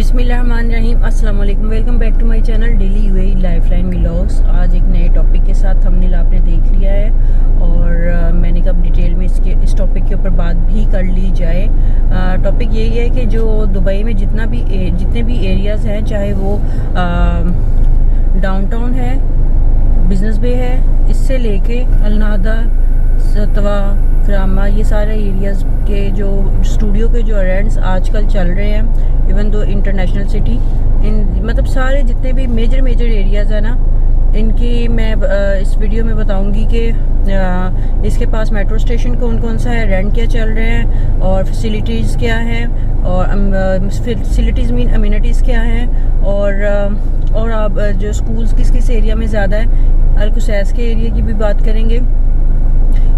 बिस्मिल्लाहिर्रहमानिर्रहीम, अस्सलाम वालेकुम। Welcome back to my channel daily UAE lifeline vlogs. आज एक नए टॉपिक के साथ थंबनेल आपने देख लिया है और मैंने कहा डिटेल में इस टॉपिक के ऊपर बात भी कर ली जाए। टॉपिक यही है कि जो दुबई में जितने भी एरियाज़ हैं, चाहे वो डाउनटाउन है, बिजनेस बे है, इससे लेके अलनादा, सतवा, क्रामा, ये सारे एरियाज़ के जो स्टूडियो के जो रेंट्स आजकल चल रहे हैं, इवन दो इंटरनेशनल सिटी, मतलब सारे जितने भी मेजर एरियाज़ है ना, इनकी मैं इस वीडियो में बताऊंगी कि इसके पास मेट्रो स्टेशन कौन कौन सा है, रेंट क्या चल रहे हैं और फैसिलिटीज़ क्या हैं, और फैसिलिटीज़ मीन अम्यूनिटीज़ क्या हैं, और आप जो स्कूल्स किस एरिया में ज़्यादा है, अलकुसैस के एरिया की भी बात करेंगे।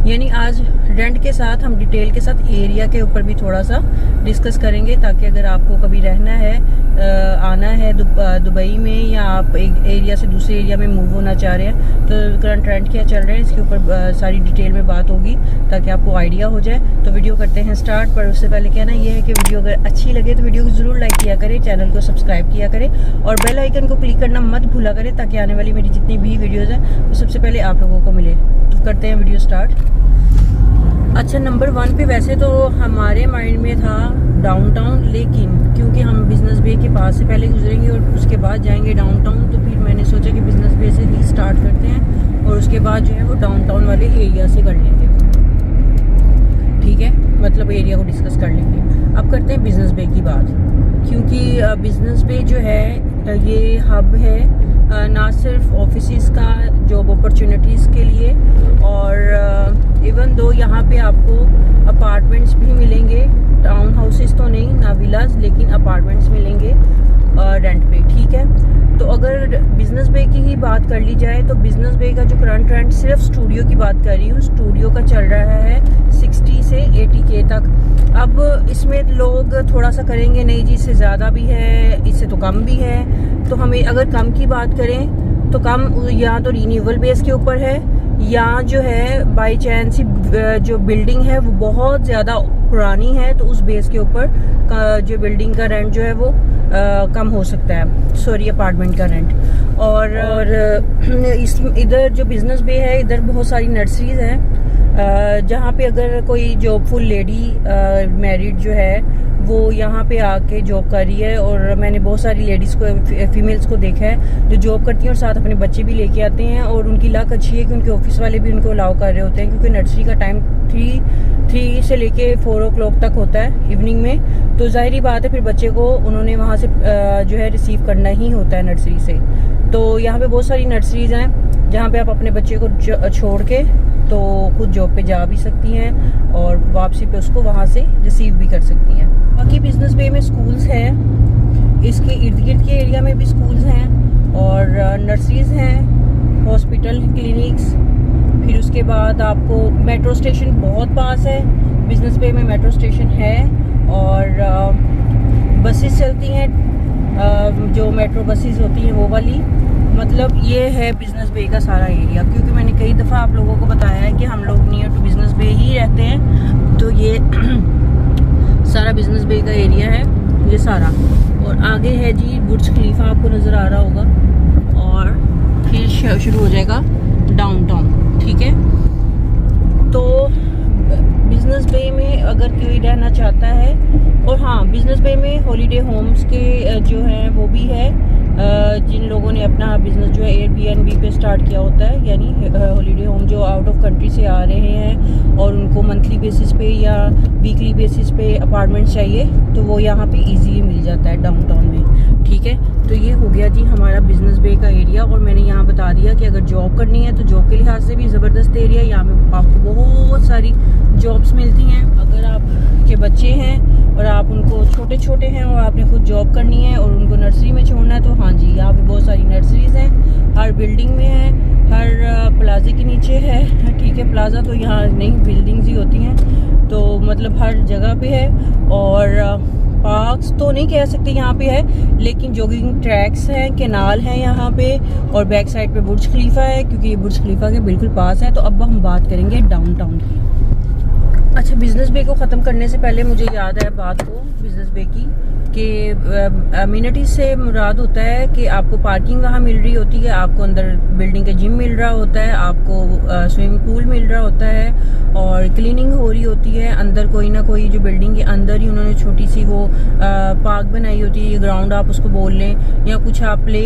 यानी आज रेंट के साथ हम डिटेल के साथ एरिया के ऊपर भी थोड़ा सा डिस्कस करेंगे, ताकि अगर आपको कभी रहना है, आना है दुबई में, या आप एक एरिया से दूसरे एरिया में मूव होना चाह रहे हैं, तो करंट रेंट क्या चल रहे हैं, इसके ऊपर सारी डिटेल में बात होगी ताकि आपको आइडिया हो जाए। तो वीडियो करते हैं स्टार्ट। पर उससे पहले कहना ये है कि वीडियो अगर अच्छी लगे तो वीडियो को ज़रूर लाइक किया करें, चैनल को सब्सक्राइब किया करें और बेल आइकन को क्लिक करना मत भूला करें, ताकि आने वाली मेरी जितनी भी वीडियोज़ हैं वो सबसे पहले आप लोगों को मिले। तो करते हैं वीडियो स्टार्ट। अच्छा, नंबर 1 पे वैसे तो हमारे माइंड में था डाउनटाउन, लेकिन क्योंकि हम बिजनेस बे के पास से पहले गुजरेंगे और उसके बाद जाएंगे डाउनटाउन, तो फिर मैंने सोचा कि बिजनेस बे से ही स्टार्ट करते हैं और उसके बाद जो है वो डाउनटाउन वाले एरिया से कर लेंगे। ठीक है, मतलब एरिया को डिस्कस कर लेंगे। अब करते हैं बिजनेस बे की बात, क्योंकि बिजनेस बे जो है ये हब है ना सिर्फ ऑफिसेस का, जॉब अपॉर्चुनिटीज़ के लिए, और इवन दो यहाँ पे आपको अपार्टमेंट्स भी मिलेंगे, टाउन हाउसेस तो नहीं, ना विलाज, लेकिन अपार्टमेंट्स मिलेंगे रेंट पे। ठीक है, तो अगर बिजनेस बे की ही बात कर ली जाए तो बिजनेस बे का जो करंट रेंट, सिर्फ स्टूडियो की बात कर रही हूँ, स्टूडियो का चल रहा है 60 से 80K तक। अब इसमें लोग थोड़ा सा करेंगे, नहीं जी इससे ज़्यादा भी है, इससे तो कम भी है। तो हमें अगर कम की बात करें तो कम या तो रिन्यूएबल बेस के ऊपर है, या जो है बाई चांस जो बिल्डिंग है वो बहुत ज़्यादा पुरानी है, तो उस बेस के ऊपर जो बिल्डिंग का रेंट जो है वो कम हो सकता है, सॉरी अपार्टमेंट का रेंट। और इधर जो बिजनेस बे है, इधर बहुत सारी नर्सरीज हैं, जहाँ पे अगर कोई जॉबफुल लेडी मैरिड जो है वो यहाँ पे आके जॉब कर रही है, और मैंने बहुत सारी लेडीज़ को, फीमेल्स को देखा है जो जॉब करती हैं और साथ अपने बच्चे भी लेके आते हैं, और उनकी लक अच्छी है कि उनके ऑफिस वाले भी उनको अलाउ कर रहे होते हैं, क्योंकि नर्सरी का टाइम 3 से लेके 4 o'clock तक होता है इवनिंग में। तो जाहिर ही बात है फिर बच्चे को उन्होंने वहाँ से जो है रिसीव करना ही होता है नर्सरी से। तो यहाँ पे बहुत सारी नर्सरीज हैं जहाँ पे आप अपने बच्चे को छोड़ के तो खुद जॉब पे जा भी सकती हैं और वापसी पे उसको वहाँ से रिसीव भी कर सकती हैं। बाकी बिजनेस बे में स्कूल्स हैं, इसके इर्द गिर्द के एरिया में भी स्कूल्स हैं और नर्सरीज हैं, हॉस्पिटल, क्लिनिक्स। फिर उसके बाद आपको मेट्रो स्टेशन बहुत पास है, बिजनेस बे में मेट्रो स्टेशन है, और बसेस चलती हैं, जो मेट्रो बसेस होती हैं वो वाली। मतलब ये है बिजनेस बे का सारा एरिया, क्योंकि मैंने कई दफ़ा आप लोगों को बताया है कि हम लोग नियर टू बिजनेस बे ही रहते हैं, तो ये सारा बिजनेस बे का एरिया है ये सारा। और आगे है जी बुर्ज खलीफा, आपको नज़र आ रहा होगा, और फिर शुरू हो जाएगा डाउनटाउन। ठीक है, तो बिजनेस बे में अगर कोई रहना चाहता है, और हाँ बिजनेस बे में हॉलीडे होम्स के जो हैं वो भी है, जिन लोगों ने अपना बिजनेस जो है एयरबीएनबी पे स्टार्ट किया होता है, यानी हॉलीडे होम जो आउट ऑफ कंट्री से आ रहे हैं और उनको मंथली बेसिस पे या वीकली बेसिस पे अपार्टमेंट चाहिए, तो वो यहाँ पे इजीली मिल जाता है डाउनटाउन में। ठीक है, तो ये हो गया जी हमारा बिजनेस बे का एरिया, और मैंने यहाँ बता दिया कि अगर जॉब करनी है तो जॉब के लिहाज से भी ज़बरदस्त एरिया है, यहाँ पे आपको बहुत सारी जॉब्स मिलती हैं। अगर आपके बच्चे हैं और आप उनको छोटे हैं और आपने खुद जॉब करनी है और उनको नर्सरी में छोड़ना है, तो हाँ जी यहाँ पे बहुत सारी नर्सरीज हैं, हर बिल्डिंग में है, हर प्लाजे के नीचे है। ठीक है, प्लाजा तो यहाँ नहीं, बिल्डिंग्स ही होती हैं, तो मतलब हर जगह पे है। और पार्क्स तो नहीं कह सकते यहाँ पे है, लेकिन जॉगिंग ट्रैक्स हैं, कैनाल हैं यहाँ पे, और बैक साइड पे बुर्ज खलीफा है, क्योंकि ये बुर्ज खलीफा के बिल्कुल पास है। तो अब हम बात करेंगे डाउनटाउन की। अच्छा, बिजनेस बे को ख़त्म करने से पहले मुझे याद है बात को बिजनेस बे की, कि अम्यूनिटी से मुराद होता है कि आपको पार्किंग वहाँ मिल रही होती है, आपको अंदर बिल्डिंग का जिम मिल रहा होता है, आपको स्विमिंग पूल मिल रहा होता है और क्लीनिंग हो रही होती है। अंदर कोई ना कोई जो बिल्डिंग के अंदर ही उन्होंने छोटी सी वो पार्क बनाई होती है, ग्राउंड आप उसको बोल लें या कुछ आप प्ले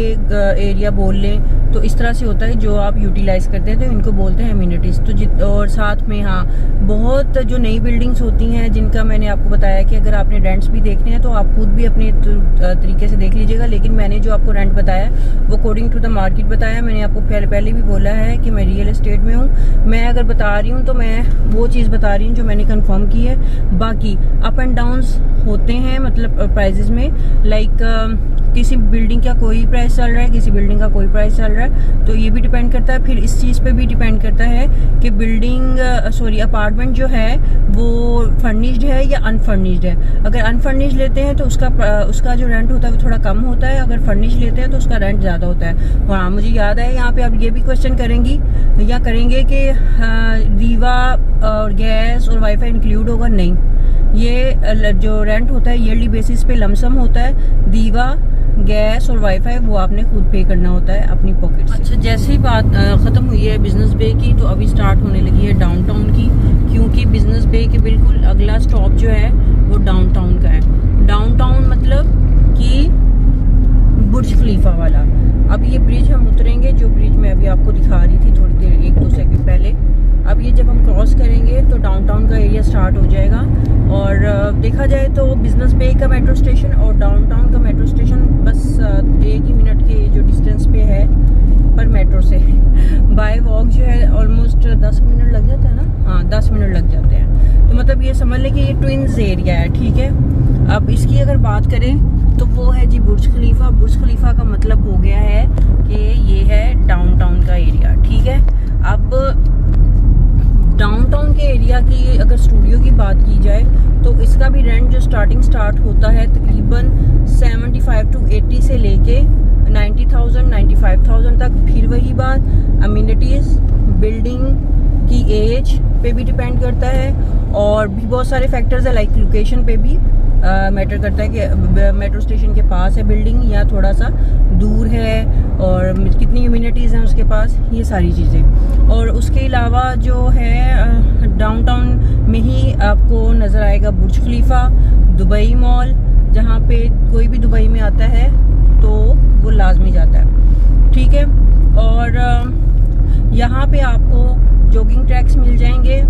एरिया बोल लें। तो इस तरह से होता है जो आप यूटिलाइज करते हैं, तो इनको बोलते हैं अम्यूनिटीज़। तो और साथ में हाँ, बहुत जो नई बिल्डिंग्स होती हैं जिनका मैंने आपको बताया कि अगर आपने रेंट्स भी देखने हैं तो आप खुद भी अपने तरीके से देख लीजिएगा। लेकिन मैंने जो आपको रेंट बताया वो अकॉर्डिंग टू द मार्केट बताया। मैंने आपको पहले भी बोला है कि मैं रियल एस्टेट में हूँ। मैं अगर बता रही हूँ तो मैं वो चीज़ बता रही हूँ जो मैंने कंफर्म की है। बाकी अप एंड डाउन्स होते हैं, मतलब प्राइजेज में। लाइक किसी बिल्डिंग का कोई प्राइस चल रहा है, किसी बिल्डिंग का कोई प्राइस चल रहा है, तो ये भी डिपेंड करता है। फिर इस चीज़ पे भी डिपेंड करता है कि बिल्डिंग अपार्टमेंट जो है वो फर्निश्ड है या अनफर्निश्ड है। अगर अनफर्निश्ड लेते हैं तो उसका जो रेंट होता है वो थोड़ा कम होता है, अगर फर्निश्ड लेते हैं तो उसका रेंट ज़्यादा होता है। हाँ, मुझे याद है यहाँ पे आप ये भी क्वेश्चन करेंगी या करेंगे कि दीवा और गैस और वाईफाई इंक्लूड होगा। नहीं, ये जो रेंट होता है ईयरली बेसिस पे लमसम होता है। दीवा, गैस और वाईफाई वो आपने खुद पे करना होता है अपनी पॉकेट से। अच्छा, जैसे ही बात ख़त्म हुई है बिजनेस बे की, तो अभी स्टार्ट होने लगी है डाउनटाउन की, क्योंकि बिजनेस बे के बिल्कुल अगला स्टॉप जो है वो डाउनटाउन का है। डाउनटाउन मतलब कि बुर्ज खलीफा वाला। अब ये ब्रिज हम उतरेंगे, जो ब्रिज मैं अभी आपको दिखा रही थी थोड़ी देर 1-2 सेकंड पहले। अब ये जब हम क्रॉस करेंगे तो डाउनटाउन का एरिया स्टार्ट हो जाएगा। और देखा जाए तो बिजनेस बे का मेट्रो स्टेशन और डाउनटाउन का मेट्रो स्टेशन बस 1 ही मिनट के जो डिस्टेंस पे है पर मेट्रो से। बाय वॉक जो है ऑलमोस्ट 10 मिनट लग जाता है ना। हाँ, 10 मिनट लग जाते हैं। तो मतलब ये समझ लें कि ये ट्विंस एरिया है, ठीक है। अब इसकी अगर बात करें तो वो है जी बुर्ज खलीफा। बुर्ज खलीफा का मतलब हो गया है कि ये है डाउनटाउन का एरिया, ठीक है। अब डाउनटाउन के एरिया की अगर स्टूडियो की बात की जाए तो इसका भी रेंट जो स्टार्ट होता है तकरीबन 75 to 80 से लेके 90,000 95,000 तक। फिर वही बात, अम्यूनिटीज़, बिल्डिंग की एज पे भी डिपेंड करता है और भी बहुत सारे फैक्टर्स है। लाइक लोकेशन पे भी मैटर करता है कि मेट्रो स्टेशन के पास है बिल्डिंग या थोड़ा सा दूर है, और कितनी अम्यूनिटीज़ हैं उसके पास, ये सारी चीज़ें। और उसके अलावा जो है डाउनटाउन में ही आपको नज़र आएगा बुर्ज खलीफा, दुबई मॉल, जहाँ पे कोई भी दुबई में आता है तो वो लाजमी जाता है, ठीक है। और यहाँ पे आपको जॉगिंग ट्रैक्स मिल जाएंगे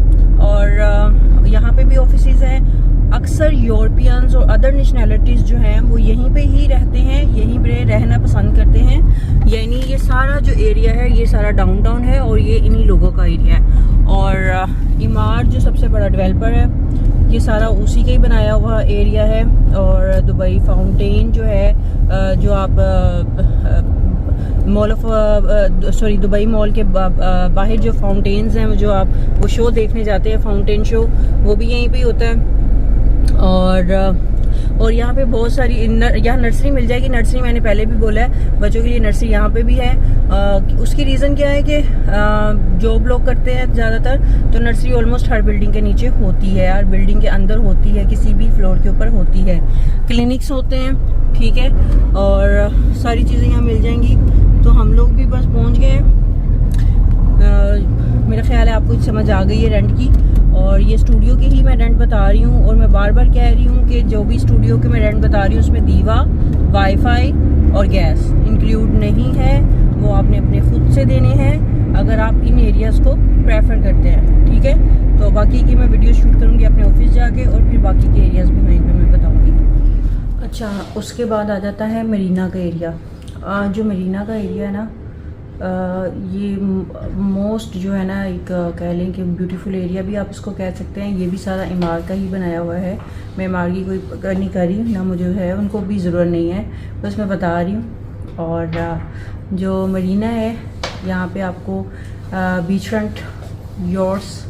और यहाँ पे भी ऑफिसेज हैं। अक्सर यूरोपियंस और अदर नेशनैलिटीज़ जो हैं वो यहीं पे ही रहते हैं, यहीं पे रहना पसंद करते हैं। यानी ये सारा जो एरिया है ये सारा डाउनटाउन है और ये इन्हीं लोगों का एरिया है। और इमारत जो सबसे बड़ा डेवलपर है ये सारा उसी का ही बनाया हुआ एरिया है। और दुबई फाउंटेन जो है, जो आप दुबई मॉल के बाहर जो फाउंटेन्स हैं, जो आप वो शो देखने जाते हैं, फाउंटेन शो, वो भी यहीं पे ही होता है। और यहाँ पे बहुत सारी यहाँ नर्सरी मिल जाएगी। नर्सरी मैंने पहले भी बोला है, बच्चों के लिए नर्सरी यहाँ पे भी है। उसकी रीज़न क्या है कि जॉब लोग करते हैं ज़्यादातर, तो नर्सरी ऑलमोस्ट हर बिल्डिंग के नीचे होती है, हर बिल्डिंग के अंदर होती है, किसी भी फ्लोर के ऊपर होती है। क्लिनिक्स होते हैं, ठीक है, और सारी चीज़ें यहाँ मिल जाएंगी। तो हम लोग भी बस पहुँच गए। मेरा ख्याल है आपको समझ आ गई है रेंट की। और ये स्टूडियो की ही मैं रेंट बता रही हूँ, और मैं बार बार कह रही हूँ कि जो भी स्टूडियो के मैं रेंट बता रही हूँ उसमें दीवा, वाईफाई और गैस इंक्लूड नहीं है, वो आपने अपने खुद से देने हैं अगर आप इन एरियाज़ को प्रेफर करते हैं, ठीक है। तो बाकी की मैं वीडियो शूट करूँगी अपने ऑफिस जाके, और फिर बाकी के एरियाज़ भी वहीं पर मैं बताऊँगी। अच्छा, उसके बाद आ जाता है मरीना का एरिया। जो मरीना का एरिया है ना, ये मोस्ट जो है ना, एक कह लें कि ब्यूटीफुल एरिया भी आप इसको कह सकते हैं। ये भी सारा इमारत का ही बनाया हुआ है। मैं इमारत की कोई नहीं कर रही ना, मुझे है उनको भी ज़रूरत नहीं है, बस मैं बता रही हूँ। और जो मरीना है यहाँ पे आपको बीच फ्रंट यॉट्स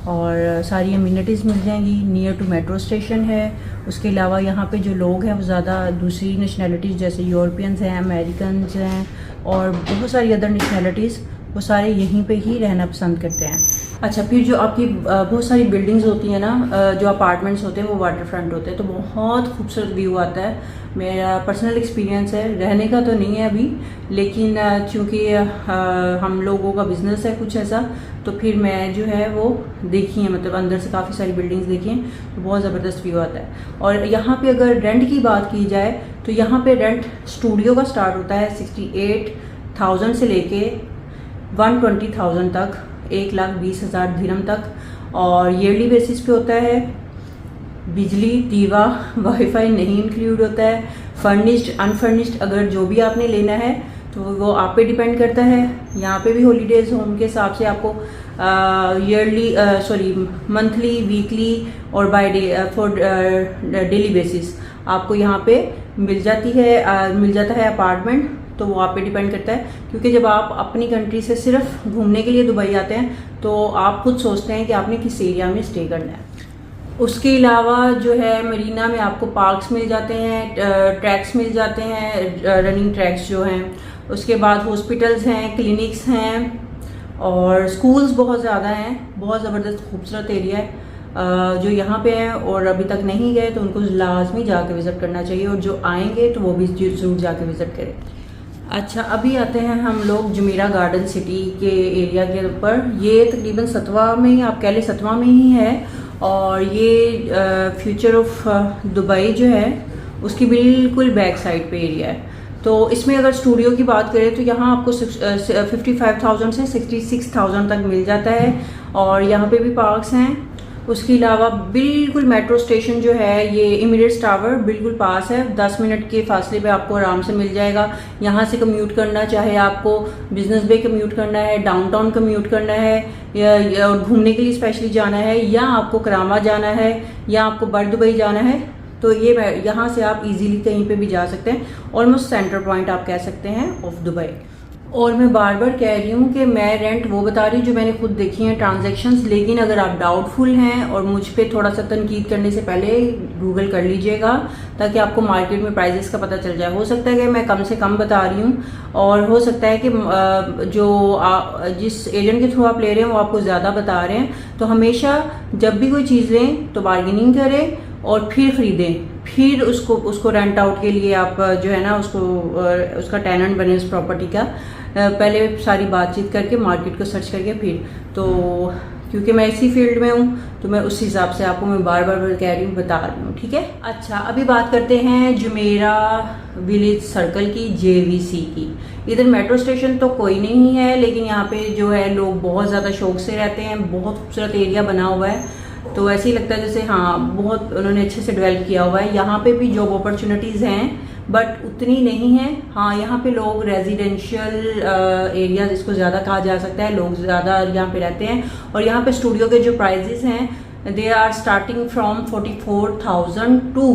और सारी अम्यूनिटीज़ मिल जाएंगी। नियर टू मेट्रो स्टेशन है। उसके अलावा यहाँ पे जो लोग हैं वो ज़्यादा दूसरी नेशनैलिटीज़ जैसे यूरोपियंस हैं, अमेरिकन हैं और बहुत सारी अदर नेशनैलिटीज़, वो सारे यहीं पे ही रहना पसंद करते हैं। अच्छा, फिर जो आपकी बहुत सारी बिल्डिंग्स होती हैं ना, जो अपार्टमेंट्स होते हैं वो वाटर फ्रंट होते हैं, तो बहुत खूबसूरत व्यू आता है। मेरा पर्सनल एक्सपीरियंस है, रहने का तो नहीं है अभी, लेकिन चूँकि हम लोगों का बिजनेस है कुछ ऐसा, तो फिर मैं जो है वो देखी है, मतलब अंदर से काफ़ी सारी बिल्डिंग्स देखी हैं, तो बहुत ज़बरदस्त व्यू आता है। और यहाँ पे अगर रेंट की बात की जाए तो यहाँ पे रेंट स्टूडियो का स्टार्ट होता है 68,000 से लेके 120,000 तक, 1,20,000 दिरहम तक, और ईयरली बेसिस पे होता है। बिजली, दीवा, वाईफाई नहीं इंक्लूड होता है। फर्निश्ड, अनफर्निश्ड अगर जो भी आपने लेना है तो वो आप पे डिपेंड करता है। यहाँ पे भी हॉलीडेज होम के हिसाब से आपको मंथली, वीकली और by day for daily basis आपको यहाँ पे मिल जाता है अपार्टमेंट। तो वो आप पे डिपेंड करता है, क्योंकि जब आप अपनी कंट्री से सिर्फ घूमने के लिए दुबई आते हैं तो आप खुद सोचते हैं कि आपने किस एरिया में स्टे करना है। उसके अलावा जो है मरीना में आपको पार्क्स मिल जाते हैं, ट्रैक्स मिल जाते हैं, रनिंग ट्रैक्स जो हैं। उसके बाद हॉस्पिटल्स हैं, क्लिनिक्स हैं और स्कूल्स बहुत ज़्यादा हैं। बहुत ज़बरदस्त खूबसूरत एरिया है। जो यहाँ पे हैं और अभी तक नहीं गए तो उनको लाजमी जाके विज़िट करना चाहिए, और जो आएंगे तो वो भी ज़रूर जाके विज़िट करें। अच्छा, अभी आते हैं हम लोग जुमेरा गार्डन सिटी के एरिया के ऊपर। ये तकरीबन सतवा में ही, आप कह लें सतवा में ही है, और ये फ्यूचर ऑफ दुबई जो है उसकी बिल्कुल बैक साइड पे एरिया है। तो इसमें अगर स्टूडियो की बात करें तो यहाँ आपको 55,000 से 66,000 तक मिल जाता है, और यहाँ पे भी पार्क्स हैं। उसके अलावा बिल्कुल मेट्रो स्टेशन जो है, ये इमिरेट्स टावर बिल्कुल पास है, 10 मिनट के फासले पे आपको आराम से मिल जाएगा। यहाँ से कम्यूट करना, चाहे आपको बिजनेस बे कम्यूट करना है, डाउनटाउन कम्यूट करना है, या घूमने के लिए स्पेशली जाना है, या आपको करामा जाना है, या आपको बर दुबई जाना है, तो ये यहाँ से आप इजीली कहीं पे भी जा सकते हैं। ऑलमोस्ट सेंटर पॉइंट आप कह सकते हैं ऑफ दुबई। और मैं बार बार कह रही हूँ कि मैं रेंट वो बता रही हूँ जो मैंने खुद देखी हैं ट्रांजैक्शंस, लेकिन अगर आप डाउटफुल हैं और मुझ पे थोड़ा सा तनकीद करने से पहले गूगल कर लीजिएगा, ताकि आपको मार्केट में प्राइसेस का पता चल जाए। हो सकता है कि मैं कम से कम बता रही हूँ, और हो सकता है कि जिस एजेंट के थ्रू आप ले रहे हैं वो आपको ज़्यादा बता रहे हैं। तो हमेशा जब भी कोई चीज़ लें तो बार्गेनिंग करें और फिर ख़रीदें, फिर उसको रेंट आउट के लिए आप जो है ना उसका टेनेंट बने उस प्रॉपर्टी का। पहले सारी बातचीत करके, मार्केट को सर्च करके, फिर तो क्योंकि मैं इसी फील्ड में हूँ तो मैं उस हिसाब से आपको मैं बार बार कह रही हूँ, बता रही हूँ, ठीक है। अच्छा, अभी बात करते हैं जुमेरा विलेज सर्कल की, JVC की। इधर मेट्रो स्टेशन तो कोई नहीं है, लेकिन यहाँ पे जो है लोग बहुत ज़्यादा शौक से रहते हैं। बहुत खूबसूरत एरिया बना हुआ है, तो ऐसे ही लगता है जैसे हाँ बहुत उन्होंने अच्छे से डेवलप किया हुआ है। यहाँ पे भी जॉब अपॉर्चुनिटीज़ हैं, बट उतनी नहीं है। हाँ, यहाँ पे लोग रेजिडेंशियल एरिया जिसको ज़्यादा कहा जा सकता है, लोग ज़्यादा यहाँ पे रहते हैं। और यहाँ पे स्टूडियो के जो प्राइजेस हैं, they are starting from 44,000 to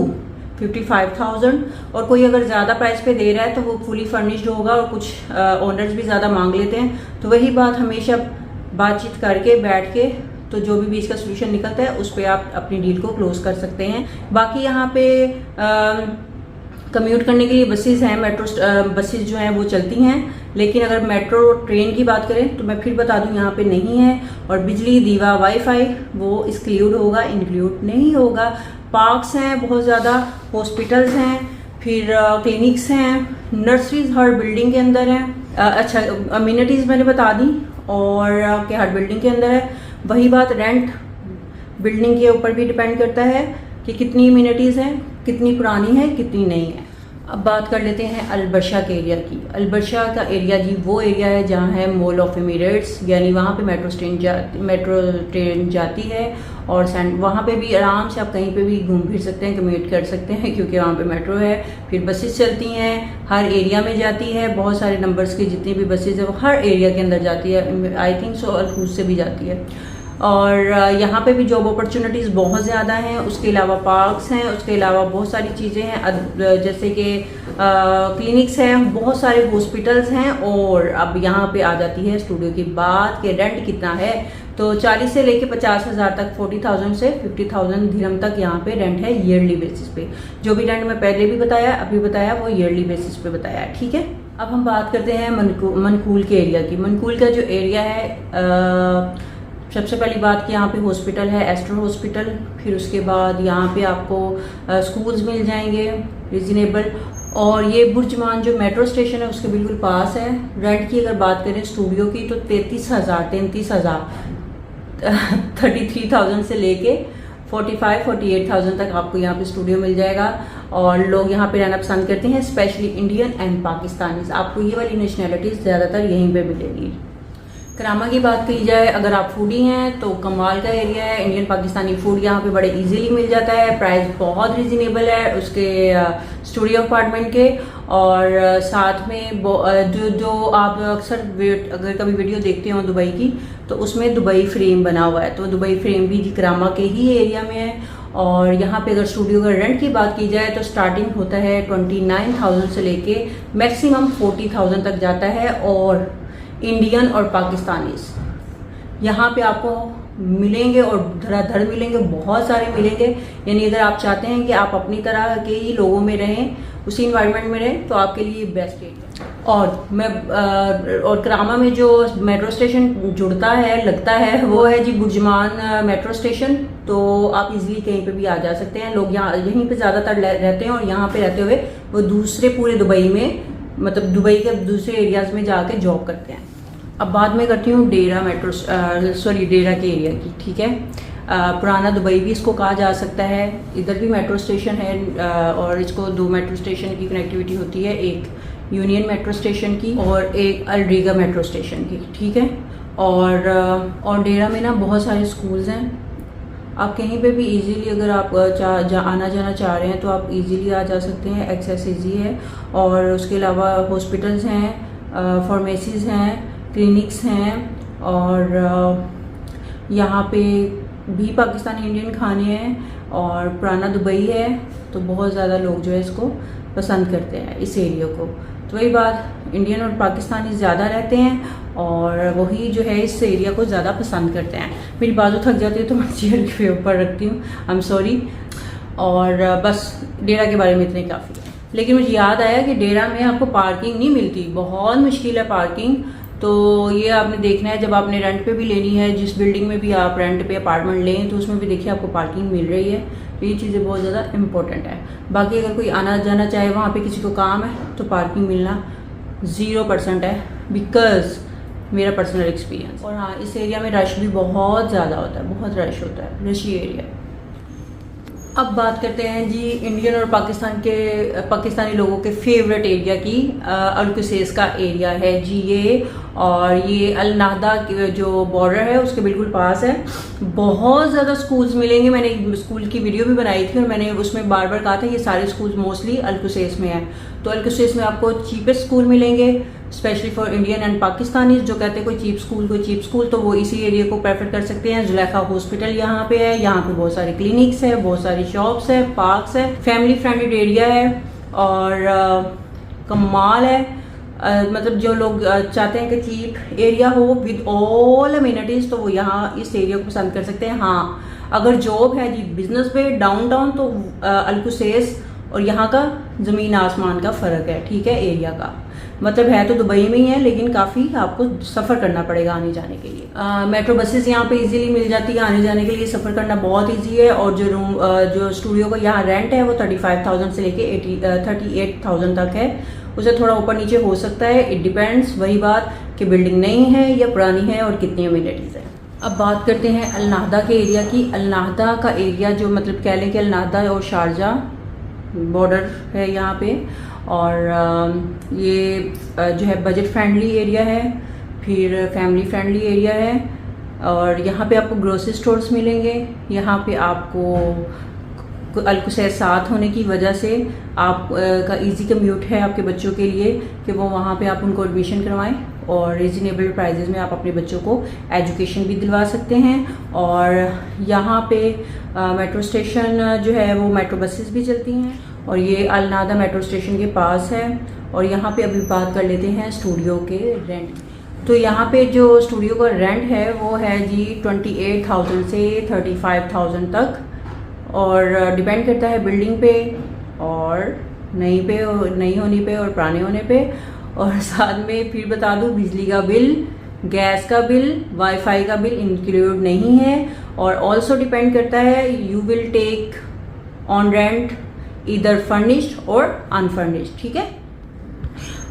55,000। और कोई अगर ज़्यादा प्राइस पे दे रहा है तो वो फुली फर्निश्ड होगा, और कुछ ओनर्स भी ज़्यादा मांग लेते हैं। तो वही बात, हमेशा बातचीत करके बैठ के तो जो भी इसका सोल्यूशन निकलता है उस पर आप अपनी डील को क्लोज कर सकते हैं। बाकी यहाँ पे कम्यूट करने के लिए बसेस हैं, मेट्रो बसेस जो हैं वो चलती हैं, लेकिन अगर मेट्रो ट्रेन की बात करें तो मैं फिर बता दूं यहाँ पे नहीं है। और बिजली, दीवा, वाईफाई वो इंक्लूड नहीं होगा। पार्क्स हैं बहुत ज़्यादा, हॉस्पिटल्स हैं, फिर क्लिनिक्स हैं, नर्सरीज हर बिल्डिंग के अंदर हैं। अच्छा, अम्यूनिटीज़ मैंने बता दी, और कि हर बिल्डिंग के अंदर है। वही बात, रेंट बिल्डिंग के ऊपर भी डिपेंड करता है कि कितनी अम्यूनिटीज़ हैं, कितनी पुरानी है, कितनी नहीं है। अब बात कर लेते हैं अलबर्शा के एरिया की। अलबर्शा का एरिया जी वो एरिया है जहाँ है मॉल ऑफ एमिरेट्स, यानी वहाँ पे मेट्रो ट्रेन जाती है, और वहाँ पे भी आराम से आप कहीं पे भी घूम फिर सकते हैं, कम्यूट कर सकते हैं, क्योंकि वहाँ पे मेट्रो है। फिर बसेस चलती हैं, हर एरिया में जाती है। बहुत सारे नंबर्स की जितनी भी बसेज है वो हर एरिया के अंदर जाती है। आई थिंक सो अलखूज से भी जाती है। और यहाँ पे भी जॉब अपॉर्चुनिटीज़ बहुत ज़्यादा हैं। उसके अलावा पार्क्स हैं, उसके अलावा बहुत सारी चीज़ें हैं, जैसे कि क्लिनिक्स हैं, बहुत सारे हॉस्पिटल्स हैं। और अब यहाँ पे आ जाती है स्टूडियो की बात कि रेंट कितना है। तो 40 से लेके 50,000 तक, 40,000 से 50,000 दिरहम तक यहाँ पे रेंट है ईयरली बेसिस पे। जो भी रेंट मैं पहले भी बताया, अभी बताया, वो ईयरली बेसिस पे बताया है, ठीक है। अब हम बात करते हैं मनकूल के एरिया की। मनकूल का जो एरिया है सबसे पहली बात कि यहाँ पे हॉस्पिटल है, एस्ट्रो हॉस्पिटल। फिर उसके बाद यहाँ पे आपको स्कूल्स मिल जाएंगे रीजनेबल। और ये बुर्जमान जो मेट्रो स्टेशन है उसके बिल्कुल पास है। रेंट की अगर बात करें स्टूडियो की तो 33,000 33,000 से लेके 45-48,000 तक आपको यहाँ पे स्टूडियो मिल जाएगा। और लोग यहाँ पे रहना पसंद करते हैं, स्पेशली इंडियन एंड पाकिस्तानी। आपको ये वाली नेशनैलिटीज़ ज़्यादातर यहीं पे मिलेगी। करामा की बात की जाए, अगर आप फूडी हैं तो कमाल का एरिया है। इंडियन पाकिस्तानी फूड यहाँ पे बड़े इजीली मिल जाता है, प्राइस बहुत रिजनेबल है उसके स्टूडियो अपार्टमेंट के। और साथ में जो आप अक्सर अगर कभी वीडियो देखते हो दुबई की तो उसमें दुबई फ्रेम बना हुआ है, तो दुबई फ्रेम भी करामा के ही एरिया में है। और यहाँ पे अगर स्टूडियो का रेंट की बात की जाए तो स्टार्टिंग होता है 29,000 से लेके मैक्सिमम 40,000 तक जाता है। और इंडियन और पाकिस्तानीज यहाँ पे आपको मिलेंगे और धड़ाधड़ मिलेंगे, बहुत सारे मिलेंगे। यानी अगर आप चाहते हैं कि आप अपनी तरह के ही लोगों में रहें, उसी इन्वायरमेंट में रहें, तो आपके लिए बेस्ट एरिया। और करामा में जो मेट्रो स्टेशन जुड़ता है लगता है वो है जी बुर्जमान मेट्रो स्टेशन। तो आप इजीली कहीं पे भी आ जा सकते हैं। लोग यहाँ यहीं पे ज़्यादातर रहते हैं और यहाँ पे रहते हुए वो दूसरे पूरे दुबई में, मतलब दुबई के दूसरे एरियाज में जाके जॉब करते हैं। अब बाद में करती हूँ डेरा के एरिया की, ठीक है। पुराना दुबई भी इसको कहा जा सकता है। इधर भी मेट्रो स्टेशन है और इसको 2 मेट्रो स्टेशन की कनेक्टिविटी होती है, एक यूनियन मेट्रो स्टेशन की और एक अलरीगा मेट्रो स्टेशन की, ठीक है। और डेरा में ना बहुत सारे स्कूल्स हैं। आप कहीं पे भी इजीली अगर आप आना जाना चाह रहे हैं तो आप इजीली आ जा सकते हैं, एक्सेस इजी है। और उसके अलावा हॉस्पिटल्स हैं, फार्मेसीज़ हैं, क्लिनिक्स हैं। और यहाँ पे भी पाकिस्तानी इंडियन खाने हैं और पुराना दुबई है, तो बहुत ज़्यादा लोग जो है इसको पसंद करते हैं, इस एरिया को। तो वही बात, इंडियन और पाकिस्तानी ज़्यादा रहते हैं और वही जो है इस एरिया को ज़्यादा पसंद करते हैं। मेरी बाजू थक जाती है तो मैं चेयर के ऊपर रखती हूँ, आई एम सॉरी। और बस डेरा के बारे में इतने काफ़ी है। लेकिन मुझे याद आया कि डेरा में आपको पार्किंग नहीं मिलती, बहुत मुश्किल है पार्किंग। तो ये आपने देखना है, जब आपने रेंट पे भी लेनी है, जिस बिल्डिंग में भी आप रेंट पे अपार्टमेंट लें तो उसमें भी देखिए आपको पार्किंग मिल रही है। तो ये चीज़ें बहुत ज़्यादा इंपॉर्टेंट है। बाकी अगर कोई आना जाना चाहे, वहाँ पे किसी को काम है, तो पार्किंग मिलना 0% है, बिकॉज मेरा पर्सनल एक्सपीरियंस। और हाँ, इस एरिया में रश भी बहुत ज़्यादा होता है, बहुत रश होता है, रशी एरिया। अब बात करते हैं जी इंडियन और पाकिस्तानी लोगों के फेवरेट एरिया की। अल-कुसैस का एरिया है जी ये, और ये अल नाहदा जो बॉर्डर है उसके बिल्कुल पास है। बहुत ज़्यादा स्कूल्स मिलेंगे। मैंने एक स्कूल की वीडियो भी बनाई थी और मैंने उसमें बार बार कहा था ये सारे स्कूल्स मोस्टली अल-कुसैस में है। तो अल-कुसैस में आपको चीपेस्ट स्कूल मिलेंगे, specially for Indian and Pakistani. जो कहते हैं कोई चीप स्कूल, तो वो इसी एरिया को प्रेफर कर सकते हैं। जुलेखा हॉस्पिटल यहाँ पे है, यहाँ पे बहुत सारे क्लिनिक्स है, बहुत सारी शॉप्स है, पार्क्स है, फैमिली फ्रेंडली एरिया है और कमाल है। मतलब जो लोग चाहते हैं कि चीप एरिया हो विद ऑल अम्यूनिटीज, तो वो यहाँ इस एरिया को पसंद कर सकते हैं। हाँ, अगर जॉब है जी बिजनेस पे डाउनटाउन, तो अल-कुसैस और यहाँ का ज़मीन आसमान का फ़र्क है, ठीक है, एरिया का। मतलब है तो दुबई में ही है, लेकिन काफ़ी आपको सफ़र करना पड़ेगा आने जाने के लिए। मेट्रो बसेस यहाँ पे इजीली मिल जाती है, आने जाने के लिए सफ़र करना बहुत इजी है। और जो स्टूडियो का यहाँ रेंट है वो 35,000 से लेके 38,000 तक है। उसे थोड़ा ऊपर नीचे हो सकता है, इट डिपेंड्स। वही बात कि बिल्डिंग नई है या पुरानी है और कितनी अम्यूनिटीज़ है। अब बात करते हैं अल नाहदा के एरिया की। अल नाहदा का एरिया जो मतलब कह लें कि अल नाहदा और शारजा बॉर्डर है यहाँ पे। और ये जो है बजट फ्रेंडली एरिया है, फिर फैमिली फ्रेंडली एरिया है। और यहाँ पे आपको ग्रोसरी स्टोर्स मिलेंगे। यहाँ पे आपको अल-कुसैस साथ होने की वजह से आप का इजी कम्यूट है आपके बच्चों के लिए कि वो वहाँ पे आप उनको एडमिशन करवाएं और रीजनेबल प्राइजेस में आप अपने बच्चों को एजुकेशन भी दिलवा सकते हैं। और यहाँ पे मेट्रो स्टेशन जो है वो मेट्रो बसेस भी चलती हैं और ये अल नाहदा मेट्रो स्टेशन के पास है। और यहाँ पे अभी बात कर लेते हैं स्टूडियो के रेंट। तो यहाँ पे जो स्टूडियो का रेंट है वो है जी 28,000 से 35,000 तक, और डिपेंड करता है बिल्डिंग पे और नई होने पे और पुराने होने पे। और साथ में फिर बता दूँ बिजली का बिल गैस का बिल, वाईफाई का बिल इंक्लूड नहीं है। और ऑल्सो डिपेंड करता है you will take on rent इधर फर्निश्ड और अनफर्निश्ड, ठीक है।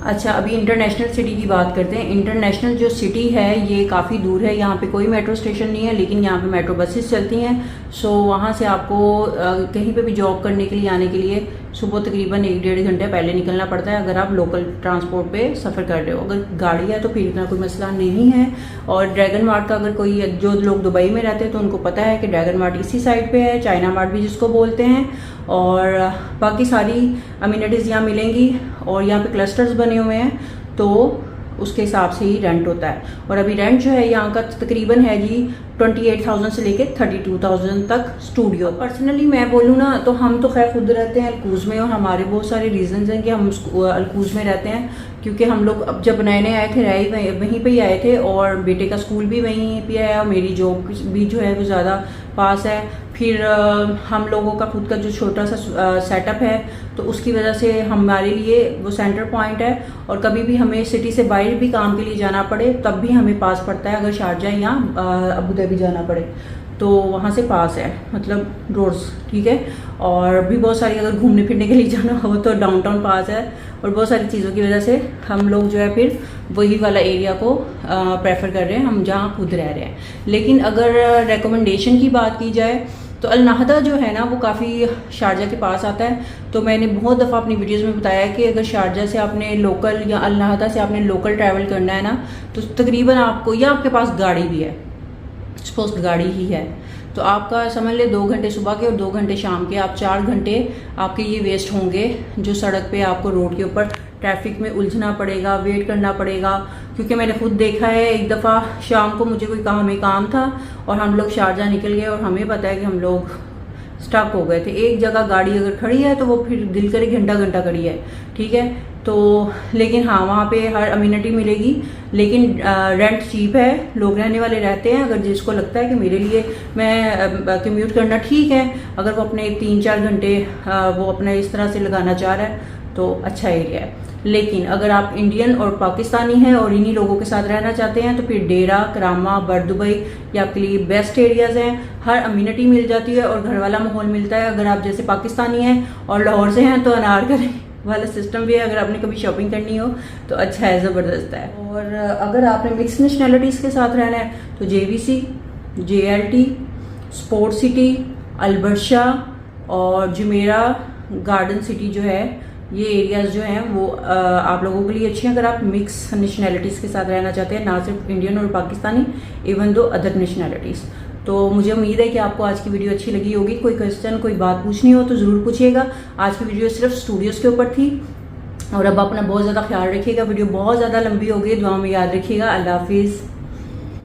अच्छा, अभी इंटरनेशनल सिटी की बात करते हैं। इंटरनेशनल जो सिटी है ये काफ़ी दूर है, यहाँ पे कोई मेट्रो स्टेशन नहीं है, लेकिन यहाँ पे मेट्रो बसेस चलती हैं। सो वहाँ से आपको कहीं पे भी जॉब करने के लिए आने के लिए सुबह तकरीबन 1-1.5 घंटे पहले निकलना पड़ता है, अगर आप लोकल ट्रांसपोर्ट पे सफ़र कर रहे हो। अगर गाड़ी है तो फिर इतना कोई मसला नहीं है। और ड्रैगन मार्ट का अगर कोई, जो लोग दुबई में रहते हैं तो उनको पता है कि ड्रैगन मार्ट इसी साइड पे है, चाइना मार्ट भी जिसको बोलते हैं। और बाकी सारी अम्यूनिटीज़ यहाँ मिलेंगी और यहाँ पे क्लस्टर्स बने हुए हैं, तो उसके हिसाब से ही रेंट होता है। और अभी रेंट जो है यहाँ का तकरीबन है जी 28,000 से लेके 32,000 तक स्टूडियो। पर्सनली मैं बोलूँ ना तो हम तो खैर खुद रहते हैं अलकूज़ में, और हमारे बहुत सारे रीजंस हैं कि हम अलकूज़ में रहते हैं, क्योंकि हम लोग अब जब नए नए आए थे रहे वहीं पे ही आए थे, और बेटे का स्कूल भी वहीं पे है और मेरी जॉब भी जो है वो ज़्यादा पास है। फिर हम लोगों का खुद का जो छोटा सा सेटअप है तो उसकी वजह से हमारे लिए वो सेंटर पॉइंट है। और कभी भी हमें सिटी से बाहर भी काम के लिए जाना पड़े तब भी हमें पास पड़ता है, अगर शारजा या अबू धाबी जाना पड़े तो वहाँ से पास है, मतलब रोड्स, ठीक है। और भी बहुत सारी अगर घूमने फिरने के लिए जाना हो तो डाउनटाउन पास है। और बहुत सारी चीज़ों की वजह से हम लोग जो है फिर वही वाला एरिया को प्रेफर कर रहे हैं, हम जहाँ खुद रह रहे हैं। लेकिन अगर रिकमेंडेशन की बात की जाए तो अल नाहदा जो है ना वो काफ़ी शारजा के पास आता है। तो मैंने बहुत दफ़ा अपनी वीडियोस में बताया कि अगर शारजा से आपने लोकल या अल नाहदा से आपने लोकल ट्रैवल करना है ना तो तकरीबन आपको, या आपके पास गाड़ी भी है, सपोज गाड़ी ही है, तो आपका समझ ले 2 घंटे सुबह के और 2 घंटे शाम के, आप 4 घंटे आपके ये वेस्ट होंगे, जो सड़क पे आपको रोड के ऊपर ट्रैफिक में उलझना पड़ेगा, वेट करना पड़ेगा। क्योंकि मैंने खुद देखा है, एक दफ़ा शाम को मुझे कोई काम था और हम लोग शारजा निकल गए और हमें पता है कि हम लोग स्टक हो गए थे। एक जगह गाड़ी अगर खड़ी है तो वो फिर दिल करे घंटा खड़ी है, ठीक है। तो लेकिन हाँ, वहाँ पे हर अम्यूनिटी मिलेगी, लेकिन रेंट चीप है, लोग रहने वाले रहते हैं। अगर जिसको लगता है कि मेरे लिए मैं कम्यूट करना ठीक है, अगर वो अपने 3-4 घंटे वो अपने इस तरह से लगाना चाह रहा है तो अच्छा एरिया है। लेकिन अगर आप इंडियन और पाकिस्तानी हैं और इन्हीं लोगों के साथ रहना चाहते हैं तो फिर डेरा, करामा, बरदुबई ये आपके लिए बेस्ट एरियाज़ हैं। हर अम्यूनिटी मिल जाती है और घर वाला माहौल मिलता है। अगर आप जैसे पाकिस्तानी हैं और लाहौर से हैं तो अनारकली वाला सिस्टम भी है, अगर आपने कभी शॉपिंग करनी हो तो अच्छा है, ज़बरदस्त है। और अगर आपने मिक्स नेशनैलिटीज़ के साथ रहना है तो JVC, JLT, स्पोर्ट सिटी, अलबर्शा और जुमेरा गार्डन सिटी जो है, ये एरियाज़ जो हैं वो आप लोगों के लिए अच्छे हैं अगर आप मिक्स नेशनैलिटीज़ के साथ रहना चाहते हैं, ना सिर्फ इंडियन और Pakistani, even though other nationalities. तो मुझे उम्मीद है कि आपको आज की वीडियो अच्छी लगी होगी। कोई क्वेश्चन, कोई बात पूछनी हो तो ज़रूर पूछिएगा। आज की वीडियो सिर्फ स्टूडियोज़ के ऊपर थी। और अब अपना बहुत ज़्यादा ख्याल रखिएगा, वीडियो बहुत ज़्यादा लंबी हो गई, दुआ में याद रखिएगा। अल्लाह हाफिज़।